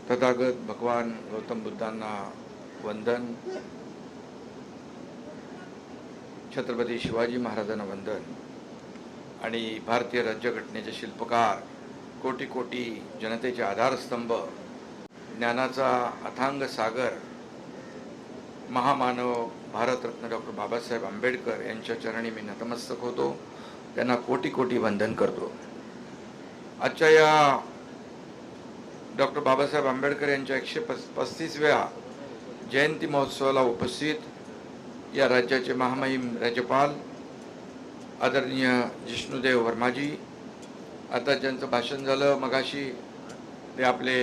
तथागत भगवान गौतम बुद्धांना वंदन, छत्रपती शिवाजी महाराजांना वंदन आणि भारतीय राज्यघटनेचे शिल्पकार, कोटी कोटी जनतेचे आधारस्तंभ, ज्ञानाचा अथांग सागर, महामानव भारतरत्न डॉक्टर बाबासाहेब आंबेडकर यांच्या चरणी मी नतमस्तक होतो. त्यांना कोटी कोटी वंदन करतो. आजच्या या डॉक्टर बाबासाहेब आंबेडकर यांच्या 135व्या जयंती महोत्सवाला उपस्थित या राज्याचे महामहिम राज्यपाल आदरणीय जिष्णुदेव वर्माजी, आता ज्यांचं भाषण झालं मगाशी ते आपले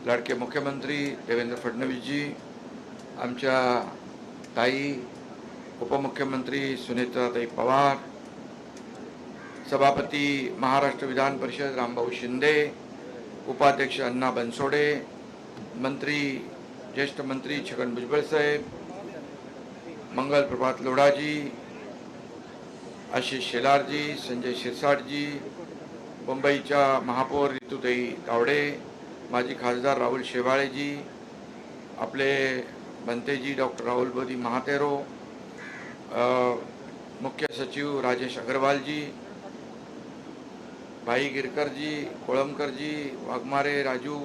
लाडके मुख्यमंत्री देवेंद्र फडणवीसजी, आमच्या ताई उपमुख्यमंत्री सुनेत्राताई पवार, सभापती महाराष्ट्र विधान परिषद रामभाऊ शिंदे, उपाध्यक्ष अण्णा बनसोडे, मंत्री ज्येष्ठ मंत्री छगन भुजबळ साहेब, मंगल प्रभात लोढाजी, आशिष शेलारजी, संजय शिरसाटजी, मुंबईच्या महापौर ऋतुताई तावडे, माजी खासदार राहुल शेवाळेजी, आपले बनतेजी डॉक्टर राहुल बोधी महातेरो, मुख्य सचिव राजेश अग्रवालजी, भाई गिरकरजी, कोळंबकरजी, वाघमारे राजू,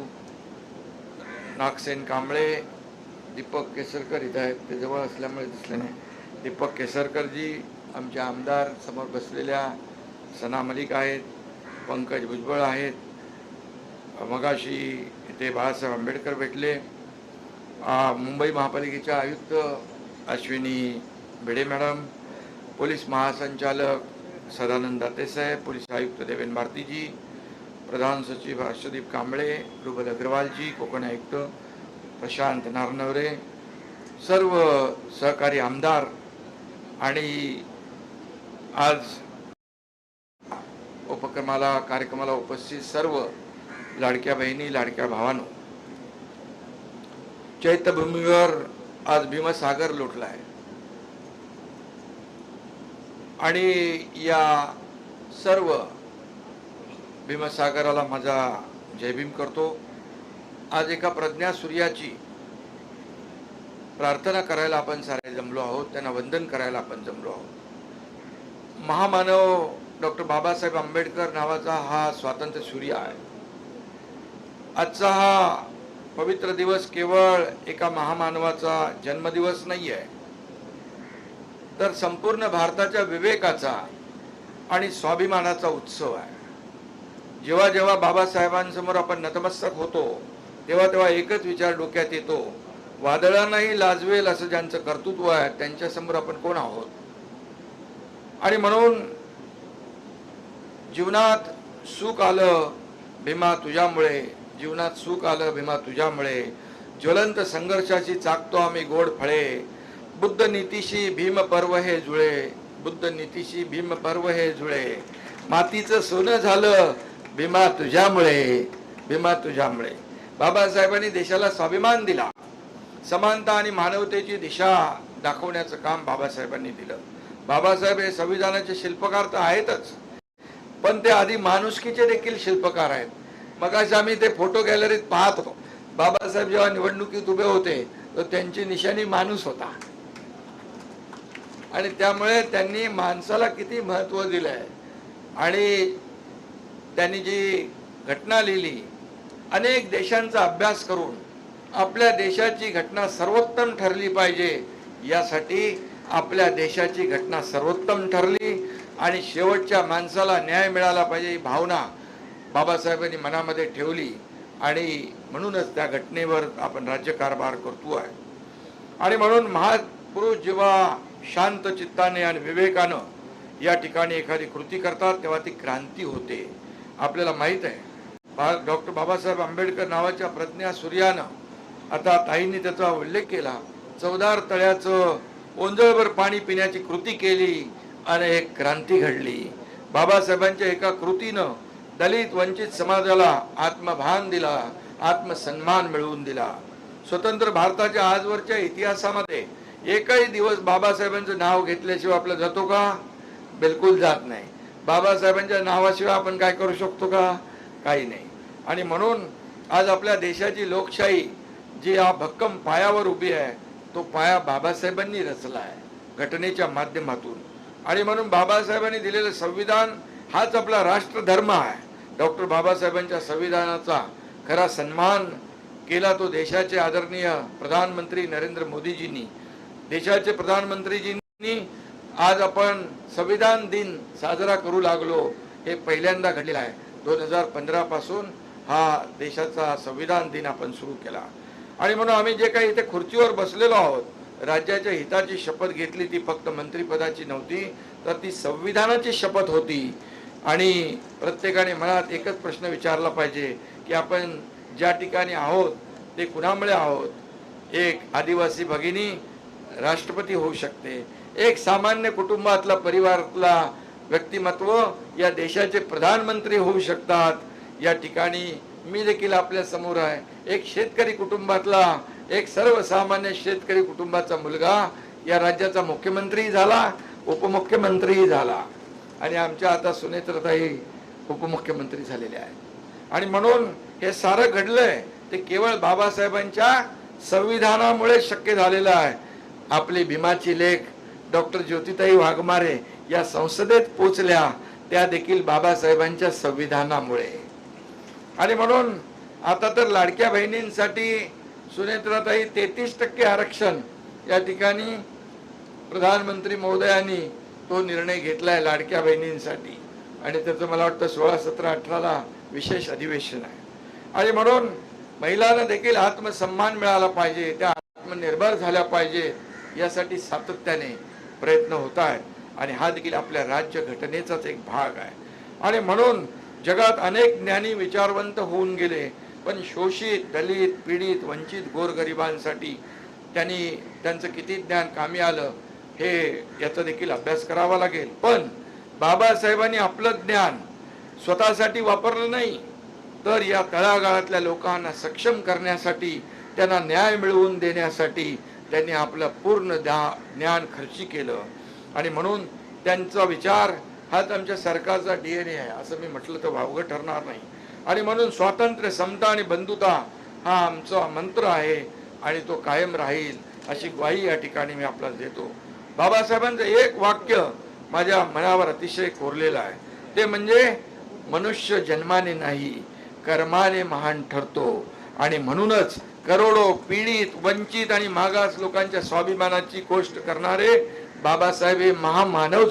नागसेन कांबळे, दीपक केसरकर इथं आहेत, ते जवळ असल्यामुळे दिसले नाही, दीपक केसरकरजी, आमचे आमदार समोर बसलेल्या सना मलिक आहेत, पंकज भुजबळ आहेत, मगाशी इथे बाळासाहेब आंबेडकर भेटले, मुंबई महापालिकेच्या आयुक्त अश्विनी भिडे मॅडम, पोलीस महासंचालक सदानंद दातेसाहेब, पोलीस आयुक्त देवेन भारतीजी, प्रधान सचिव हर्षदीप कांबळे, रुबल अग्रवालजी, कोकण आयुक्त प्रशांत नारनवरे, सर्व सहकारी आमदार आणि आज कार्यक्रमाला उपस्थित सर्व लाडक्या बहिणी, लाडक्या भावांनो, चैत्यभूमीवर आज भीमसागर लोटला आहे आणि या सर्व भीमसागराला माझा जयभीम करतो. आज एका प्रज्ञा सूर्याची प्रार्थना करायला आपण सारे जमलो आहोत, त्यांना वंदन करायला आपण जमलो आहोत. महामानव डॉक्टर बाबासाहेब आंबेडकर नावाचा हा स्वातंत्र्य सूर्य आहे. आजचा हा पवित्र दिवस केवळ एका महामानवाचा जन्मदिवस नाही आहे, तर संपूर्ण भारताच्या विवेकाचा आणि स्वाभिमानाचा उत्सव आहे. जेव्हा जेव्हा बाबासाहेबांसमोर आपण नतमस्तक होतो तेव्हा तेव्हा एकच विचार डोक्यात येतो, वादळांनाही लाजवेल असं ज्यांचं कर्तृत्व आहे त्यांच्यासमोर आपण कोण आहोत. आणि म्हणून जीवनात सुख आलं भीमा तुझ्यामुळे, जीवनात सुख आलं भीमा तुझ्यामुळे, ज्वलंत संघर्षाची चाकतो आम्ही गोड फळे, बुद्ध नीतीशी भीम पर्व हे जुळे, बुद्ध नीतीशी भीम पर्व हे जुळे, मातीचं सोनं झालं भीमा तुझ्यामुळे, भीमा तुझ्यामुळे. बाबासाहेबांनी देशाला स्वाभिमान दिला, समानता आणि मानवतेची दिशा दाखवण्याचं काम बाबासाहेबांनी दिलं. बाबासाहेब हे संविधानाचे शिल्पकार तर आहेतच, पण ते आधी माणुसकीचे देखील शिल्पकार आहेत. मग आज आम्ही ते फोटो गॅलरीत पाहत होतो, बाबासाहेब जेव्हा निवडणुकीत उभे होते तर त्यांची निशाणी माणूस होता आणि त्यामुळे त्यांनी माणसाला किती महत्त्व दिलंय. आणि त्यांनी जी घटना लिहिली, अनेक देशांचा अभ्यास करून आपल्या देशाची घटना सर्वोत्तम ठरली पाहिजे, यासाठी आपल्या देशाची घटना सर्वोत्तम ठरली आणि शेवटच्या माणसाला न्याय मिळाला पाहिजे ही भावना बाबासाहेबांनी मनामध्ये ठेवली आणि म्हणूनच त्या घटनेवर आपण राज्यकारभार करतो आहे. आणि म्हणून महापुरुष जेव्हा शांत चित्ताने आणि विवेकानं या ठिकाणी एखादी कृती करतात तेव्हा ती क्रांती होते. आपल्याला माहीत आहे डॉक्टर बाबासाहेब आंबेडकर नावाच्या प्रज्ञा सूर्यानं, आता ताईंनी त्याचा उल्लेख केला, 14 तळ्याचं ओंजळभर पाणी पिण्याची कृती केली आणि एक क्रांती घडली. बाबासाहेबांच्या एका कृतीनं दलित वंचित समाजाला आत्मभान दिला, आत्मसन्मान मिळवून दिला. स्वतंत्र भारताच्या आजवरच्या इतिहासामध्ये एकही दिवस बाबासाहेबांचं नाव घेतल्याशिवाय आपलं जातो का? बिलकुल जात नाही. बाबासाहेबांच्या नावाशिवाय आपण काय करू शकतो का? काही नाही. आणि म्हणून आज आपल्या देशाची लोकशाही जी हा भक्कम पायावर उभी आहे, तो पाया बाबासाहेबांनी रचला आहे घटनेच्या माध्यमातून. आणि म्हणून बाबासाहेबांनी दिलेलं संविधान हाच आपला राष्ट्रधर्म आहे. डॉक्टर बाबासाहेबांच्या संविधानाचा खरा सन्मान केला तो देशाचे आदरणीय प्रधानमंत्री नरेंद्र मोदीजींनी. देशाचे प्रधानमंत्रीजींनी आज आपण संविधान दिन साजरा करू लागलो, हे पहिल्यांदा घडलेलं आहे. 2015 पासून हा देशाचा संविधान दिन आपण सुरू केला. आणि म्हणून आम्ही जे काही इथे खुर्चीवर बसलेलो आहोत, राज्याच्या हिताची शपथ घेतली. ती फक्त मंत्रिपदाची नव्हती, तर ती संविधानाची शपथ होती. आणि प्रत्येकाने मनात एकच प्रश्न विचारला पाहिजे की आपण ज्या ठिकाणी आहोत ते कुणामुळे आहोत. एक आदिवासी भगिनी राष्ट्रपती होऊ शकते, एक सामान्य कुटुंबातला परिवारातला व्यक्तिमत्व या देशाचे प्रधानमंत्री होऊ शकतात. या ठिकाणी मी देखील आपल्या समोर आहे, एक शेतकरी कुटुंबातला, एक सर्वसामान्य शेतकरी कुटुंबाचा मुलगा या राज्याचा मुख्यमंत्री झाला, उपमुख्यमंत्री झाला. आणि आमच्या आता सुनेत्रताई उपमुख्यमंत्री झालेले आहेत. आणि म्हणून हे सारं घडलंय ते केवळ बाबासाहेबांच्या संविधानामुळे शक्य झालेलं आहे. आपली भीमाची लेख डॉक्टर ज्योतिताई वाघमारे या संसदेत पोचल्या, त्या देखील बाबासाहेबांच्या संविधानामुळे. आणि म्हणून आता तर लाडक्या बहिणींसाठी सुनेत्राताई 33% आरक्षण या ठिकाणी प्रधानमंत्री महोदयांनी तो निर्णय घेतलाय लाडक्या बहिणींसाठी. आणि त्याचं मला वाटतं 16, 17, 18ला विशेष अधिवेशन आहे. आणि म्हणून महिलांना देखील आत्मसन्मान मिळाला पाहिजे, त्या आत्मनिर्भर झाल्या पाहिजे, यासाठी सातत्याने प्रयत्न होत आहेत. आणि हा देखील आपल्या राज्य घटनेचाच एक भाग आहे. आणि म्हणून जगात अनेक ज्ञानी विचारवंत होऊन गेले, पण शोषित, दलित, पीडित, वंचित, गोरगरिबांसाठी त्यांचं किती ज्ञान कामी आलं हे याचा देखील अभ्यास करावा लागेल. पण बाबासाहेबांनी आपलं ज्ञान स्वतःसाठी वापरलं नाही, तर या तळागाळातल्या लोकांना सक्षम करण्यासाठी, त्यांना न्याय मिळवून देण्यासाठी त्यांनी आपलं पूर्ण ज्ञान खर्ची केलं. आणि म्हणून त्यांचा विचार हाच आमच्या सरकारचा DNA आहे, असं मी म्हटलं तर वावगं ठरणार नाही. आणि म्हणून स्वातंत्र्य, समता आणि बंधुता हा आमचा मंत्र आहे आणि तो कायम राहील, अशी ग्वाही या ठिकाणी मी आपल्याला देतो. बाबासाहेबांचं एक वाक्य माझ्या मनावर अतिशय कोरलेलं आहे, ते म्हणजे मनुष्य जन्माने नाही कर्माने महान ठरतो. आणि म्हणूनच करोडो पीडित, वंचित आणि मागास लोकांच्या स्वाभिमानाची गोष्ट करणारे बाबासाहेब हे महामानव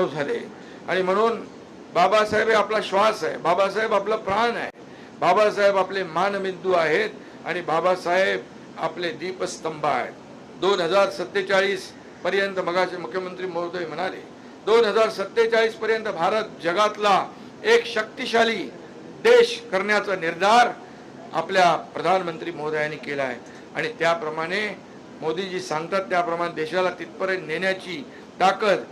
झाले. आणि म्हणून बाबासाहेब हे आपला श्वास आहे, बाबासाहेब आपला प्राण आहे, बाबासाहेब आपले मानबिंदू आहेत आणि बाबासाहेब आपले दीपस्तंभ आहेत. 2047 पर्यंत, मगाचे मुख्यमंत्री महोदय म्हणाले, 2047 पर्यंत भारत जगातला एक शक्तिशाली देश करण्याचा निर्धार आपल्या प्रधानमंत्री महोदयांनी केला आहे. आणि त्याप्रमाणे मोदीजी सांगतात त्याप्रमाणे देशाला तिथपर्यंत नेण्याची ताकद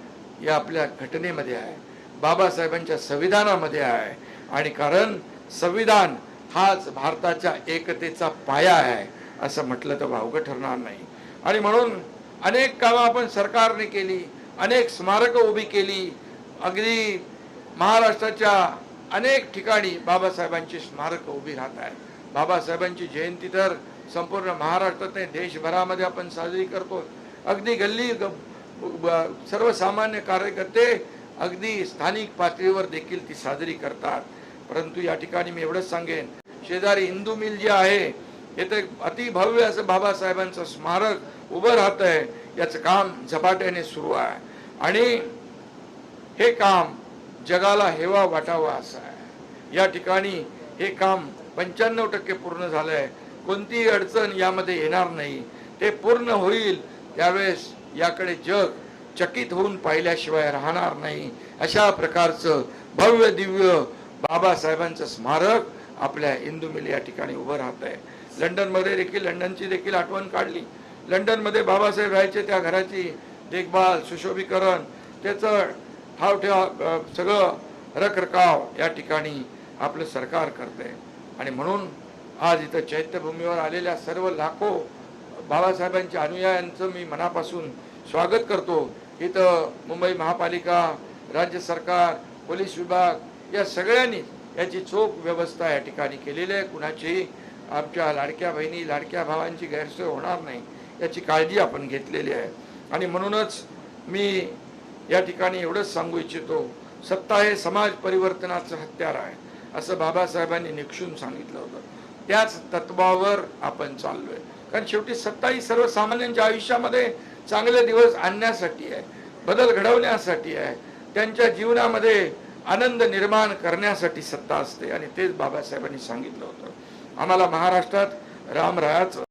या आपल्या घटनेमध्ये आहे, बाबासाहेबांच्या संविधानामध्ये आहे. आणि कारण संविधान हाच भारताच्या एकतेचा पाया आहे, असं म्हटलं तर वावगं ठरणार नाही. आणि म्हणून अनेक कामं आपण सरकारने केली, अनेक स्मारकं उभी केली. अगदी महाराष्ट्राच्या अनेक ठिकाणी बाबासाहेबांची स्मारकं उभी राहत आहेत. बाबासाहेबांची जयंती तर संपूर्ण महाराष्ट्रात नाही, देशभरामध्ये आपण साजरी करतो. अगदी गल्ली सर्वसामान्य कार्यकर्ते अगदी स्थानिक पातळीवर देखील ती साजरी करतात. परंतु या ठिकाणी मी एवढंच सांगेन, शेजारी हिंदू मिल जे आहे, हे तर अतिभव्य असं बाबासाहेबांचं स्मारक उभं राहत आहे. याचं काम झपाट्याने सुरू आहे आणि हे काम जगाला हेवा वाटावा असं आहे. या ठिकाणी हे काम 95% पूर्ण झालंय. कोणतीही अडचण यामध्ये येणार नाही. ते पूर्ण होईल त्यावेळेस याकडे जग चकित होऊन पाहिल्याशिवाय राहणार नाही. अशा प्रकारचं भव्य दिव्य बाबासाहेबांचं स्मारक आपल्या हिंदू मिल या ठिकाणी उभं राहत आहे. लंडनमध्ये देखील, लंडनची देखील आठवण काढली. लंडनमध्ये बाबासाहेब राहायचे त्या घराची देखभाल, सुशोभीकरण, त्याचं ठावठेवा सगळं रखरखाव या ठिकाणी आपलं सरकार करते. आणि म्हणून आज इथं चैत्यभूमीवर आलेल्या सर्व लाखो बाबासाहेबांच्या अनुयायांचं मी मनापासून स्वागत करतो. इथं मुंबई महापालिका, राज्य सरकार, पोलीस विभाग या सगळ्यांनी याची चोख व्यवस्था या ठिकाणी केलेली आहे. कुणाची आमच्या लाडक्या बहिणी लाडक्या भावांची गैरसोय होणार नाही याची काळजी आपण घेतलेली आहे. आणि म्हणूनच मी या ठिकाणी एवढंच सांगू इच्छितो, सत्ता हे समाज परिवर्तनाचं हत्यार आहे असं बाबासाहेबांनी निक्षून सांगितलं होतं. त्याच तत्वावर आपण चाललोय. कारण शेवटी सत्ता ही सर्वसामान्यांच्या आयुष्यामध्ये चांगले दिवस आणण्यासाठी आहे, बदल घडवण्यासाठी आहे, त्यांच्या जीवनामध्ये आनंद निर्माण करण्यासाठी सत्ता असते. आणि तेच बाबासाहेबांनी सांगितलं होतं. आम्हाला महाराष्ट्रात रामरायाचं,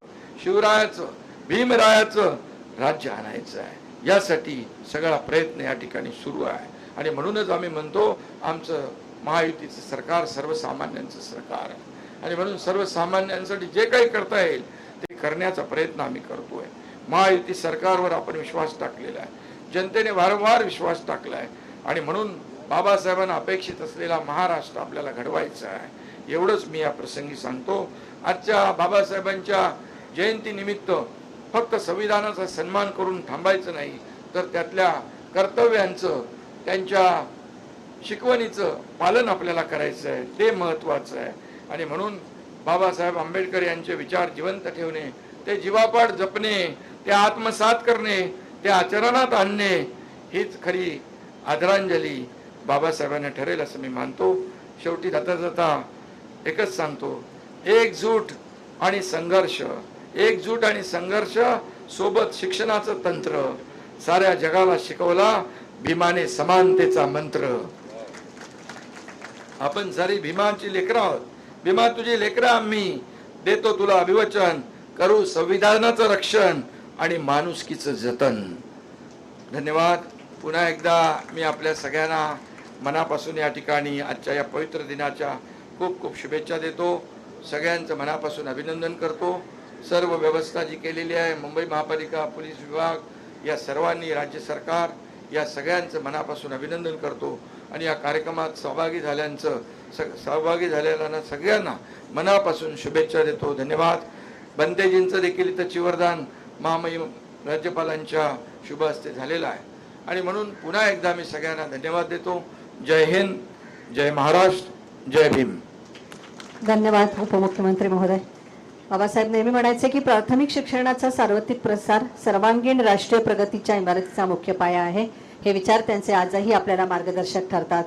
शिवरायाचं, भीमरायाचं राज्य आणायचं आहे. यासाठी सगळा प्रयत्न या ठिकाणी सुरू आहे. आणि म्हणूनच आम्ही म्हणतो आमचं महायुतीचं सरकार सर्वसामान्यांचं सरकार आहे. आणि म्हणून सर्वसामान्यांसाठी जे काही करता येईल ते करण्याचा प्रयत्न आम्ही करतोय. महायुती सरकारवर आपण विश्वास टाकलेला आहे, जनतेने वारंवार विश्वास टाकला आहे. आणि म्हणून बाबासाहेबांना अपेक्षित असलेला महाराष्ट्र आपल्याला घडवायचा आहे. एवढंच मी या प्रसंगी सांगतो. आजच्या बाबासाहेबांच्या जयंतीनिमित्त फक्त संविधानाचा सन्मान करून थांबायचं नाही, तर त्यातल्या कर्तव्यांचं, त्यांच्या शिकवणीचं पालन आपल्याला करायचं आहे. ते महत्त्वाचं आहे. आणि म्हणून बाबासाहेब आंबेडकर यांचे विचार जिवंत ठेवणे, ते जीवापाड जपणे, ते आत्मसात करणे, ते आचरणात आणणे हीच खरी आदरांजली बाबासाहेबांना ठरेल असं मी मानतो. शेवटी जाता जाता एकच सांगतो, एकजूट आणि संघर्ष, एकजूट आणि संघर्ष सोबत शिक्षणाचं तंत्र साऱ्या जगाला शिकवला भीमाने समानतेचा मंत्र. आपण सारी भीमाची लेकरं आहोत. भीमा तुझी लेकरं आम्ही, देतो तुला अभिवचन, करू संविधानाचं रक्षण आणि माणुसकीचं जतन. धन्यवाद. पुन्हा एकदा मी आपल्या सगळ्यांना मनापासून या ठिकाणी आजच्या या पवित्र दिनाच्या खूप खूप शुभेच्छा देतो. सगळ्यांचं मनापासून अभिनंदन करतो. सर्व व्यवस्था जी केलेली आहे, मुंबई महापालिका, पोलीस विभाग, या सर्वांनी, राज्य सरकार, या सगळ्यांचं मनापासून अभिनंदन करतो. आणि या कार्यक्रमात सहभागी झालेल्या सगळ्यांना मनापासून शुभेच्छा देतो. धन्यवाद. बंतेजींचं देखील इथं चिवरदान महामहिम राज्यपालांच्या शुभ हस्ते झालेलं आहे. आणि म्हणून पुन्हा एकदा मी सगळ्यांना धन्यवाद देतो. जय हिंद, जय महाराष्ट्र, जय भीम. धन्यवाद उपमुख्यमंत्री महोदय. बाबासाहेब नेहमी म्हणायचे की प्राथमिक शिक्षणाचा सार्वत्रिक प्रसार सर्वांगीण राष्ट्रीय प्रगतीच्या इमारतीचा मुख्य पाया आहे. हे विचार त्यांचे आजही आपल्याला मार्गदर्शक ठरतात.